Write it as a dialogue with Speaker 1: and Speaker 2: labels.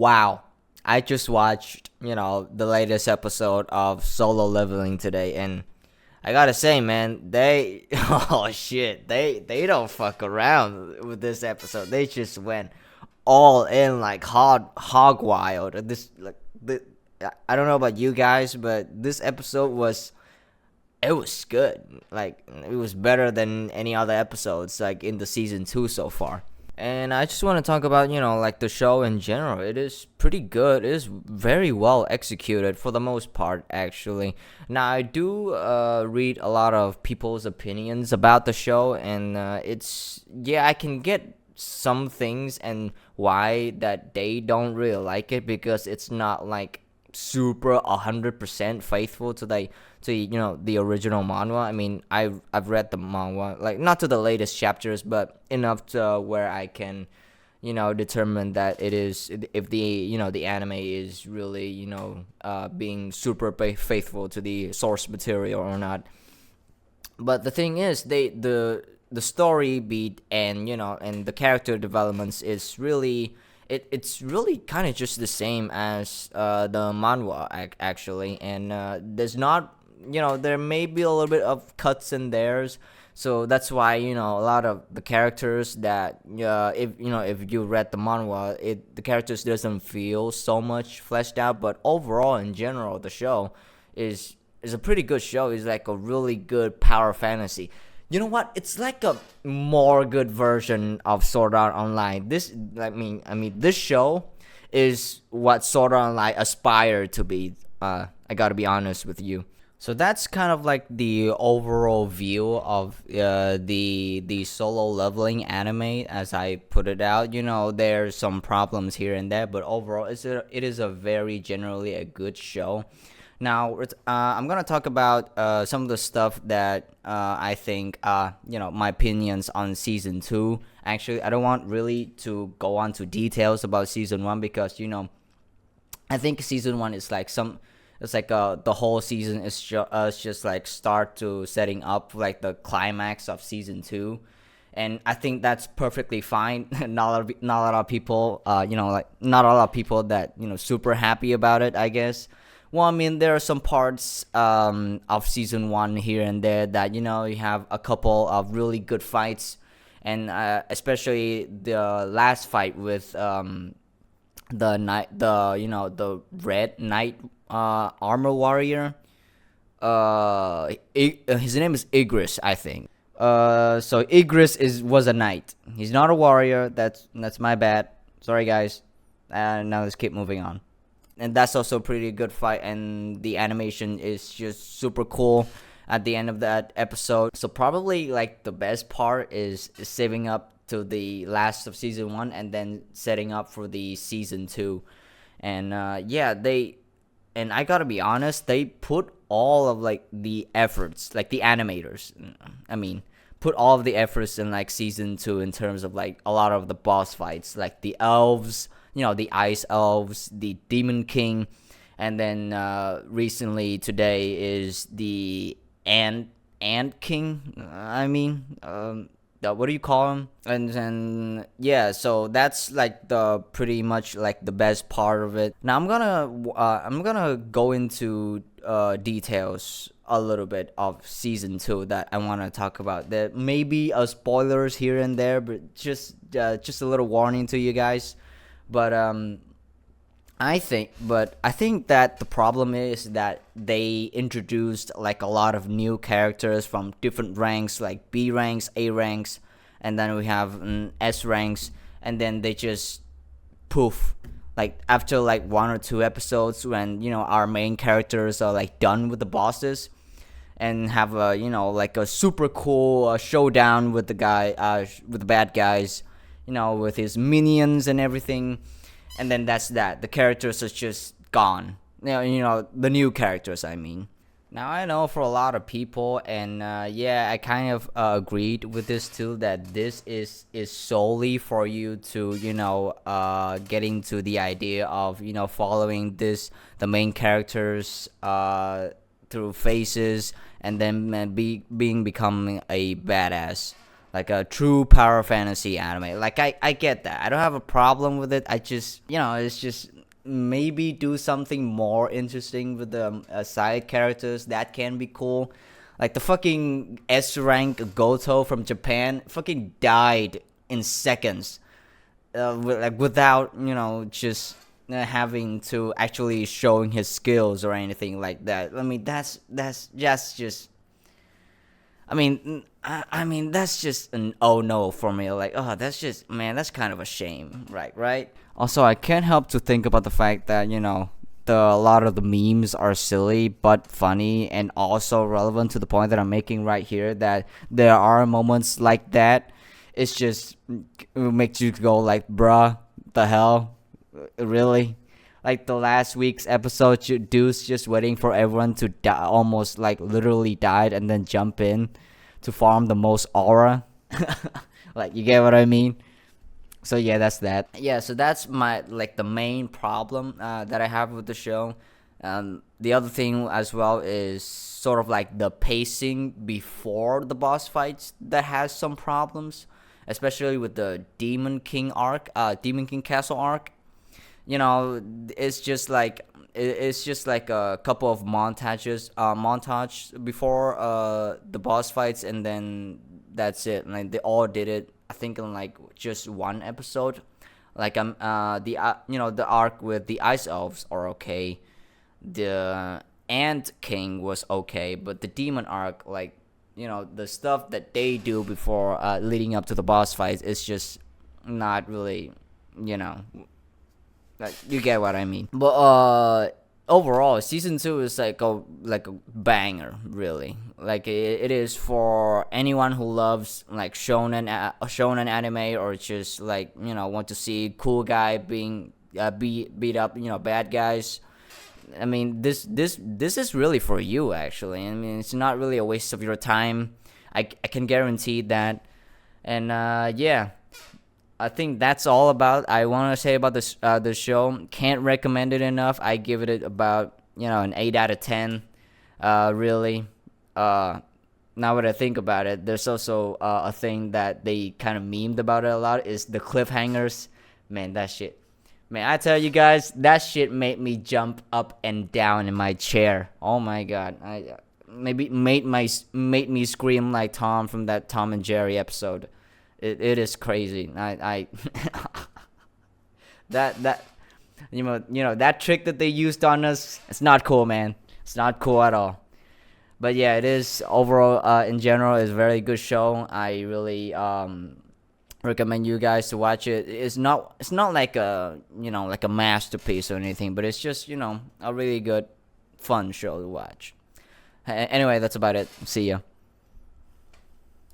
Speaker 1: Wow. I just watched, the latest episode of Solo Leveling today, and I gotta say, man, they oh shit, they don't fuck around with this episode. They just went all in like hog wild. This like the I don't know about you guys, but this episode was good. Like it was better than any other episodes like in the season 2 so far. And I just want to talk about, like the show in general. It is pretty good. It is very well executed for the most part, actually. Now, I do read a lot of people's opinions about the show, and I can get some things and why that they don't really like it because it's not like super 100% faithful to the original manhwa. I mean, I've read the manhwa, like not to the latest chapters, but enough to where I can determine that it is, if the anime is really being super faithful to the source material or not. But the thing is, the story beat and the character developments is really, it's really kind of just the same as the manhwa actually. And there's not, there may be a little bit of cuts in theirs. So that's why a lot of the characters that if you read the manhwa, the characters doesn't feel so much fleshed out. But overall, in general, the show is a pretty good show. It's like a really good power fantasy. You know what? It's like a more good version of Sword Art Online. This show is what Sword Art Online aspired to be. I gotta be honest with you. So that's kind of like the overall view of the solo leveling anime, as I put it out. There's some problems here and there, but overall, it is a very generally a good show. Now, I'm gonna talk about some of the stuff that I think, my opinions on season 2. Actually, I don't want really to go on to details about season 1 because I think season 1 is like it's like the whole season is just like start to setting up like the climax of season 2. And I think that's perfectly fine. Not a lot of people, like not a lot of people that super happy about it, I guess. Well, I mean, there are some parts of season 1 here and there that you have a couple of really good fights, and especially the last fight with the red knight armor warrior. His name is Igris, I think. So Igris was a knight. He's not a warrior. That's my bad. Sorry, guys. And now let's keep moving on. And that's also a pretty good fight, and the animation is just super cool at the end of that episode. So probably like the best part is saving up to the last of season 1 and then setting up for the season 2. And and I gotta be honest, they put all of like the efforts, like the animators, I mean, put all of the efforts in like season 2 in terms of like a lot of the boss fights, like the elves, the ice elves, the demon king, and then recently today is the ant king. What do you call him? And then so that's like the pretty much like the best part of it. Now I'm gonna go into details a little bit of season 2 that I want to talk about. There may be spoilers here and there, but just a little warning to you guys. But I think that the problem is that they introduced like a lot of new characters from different ranks, like B ranks, A ranks, and then we have S ranks, and then they just poof, like after like 1 or 2 episodes, when our main characters are like done with the bosses, and have a like a super cool showdown with with the bad guys, with his minions and everything. And then that's that. The characters are just gone. The new characters, I mean. Now, I know for a lot of people, and I kind of agreed with this too, that this is solely for you to, getting to the idea of, following the main characters through phases, and then becoming a badass, like a true power fantasy anime. Like I get that. I don't have a problem with it. I just it's just
Speaker 2: maybe do something more interesting with the side characters. That can be cool. Like the fucking S rank Goto from Japan fucking died in seconds, like without just having to actually showing his skills or anything like that. I mean that's just. I mean that's just an oh no for me. Like, oh, that's just, man, that's kind of a shame, right? Right. Also, I can't help to think about the fact that a lot of the memes are silly but funny and also relevant to the point that I'm making right here. That there are moments like that. It's just it makes you go like, bruh, the hell, really? Like the last week's episode, Deuce just waiting for everyone to die, almost like literally died, and then jump in to farm the most aura. Like, you get what I mean? So yeah, that's that. Yeah, so that's my, like, the main problem that I have with the show. The other thing as well is sort of like the pacing before the boss fights that has some problems, especially with the Demon King Castle arc. It's just like a couple of montage before the boss fights, and then that's it. Like, they all did it, I think, in like just one episode. Like, the arc with the ice elves are okay. The Ant King was okay, but the demon arc, like, the stuff that they do before leading up to the boss fights is just not really, you know like, you get what I mean. But overall, season 2 is like a banger, really. Like, it is for anyone who loves like shonen anime, or just like, want to see cool guy being beat up, bad guys. I mean, this is really for you, actually. I mean, it's not really a waste of your time. I can guarantee that. And yeah, I think that's all about I want to say about this the show. Can't recommend it enough. I give it about an 8 out of 10. Really. Now that I think about it, there's also a thing that they kind of memed about it a lot, is the cliffhangers. Man, that shit. Man, I tell you guys, that shit made me jump up and down in my chair. Oh my god. I maybe made me scream like Tom from that Tom and Jerry episode. It is crazy. I that that trick that they used on us, it's not cool, man. It's not cool at all. But yeah, it is overall, in general, is a very good show. I really recommend you guys to watch it. It's not like a masterpiece or anything, but it's just, a really good fun show to watch. Anyway, that's about it. See ya.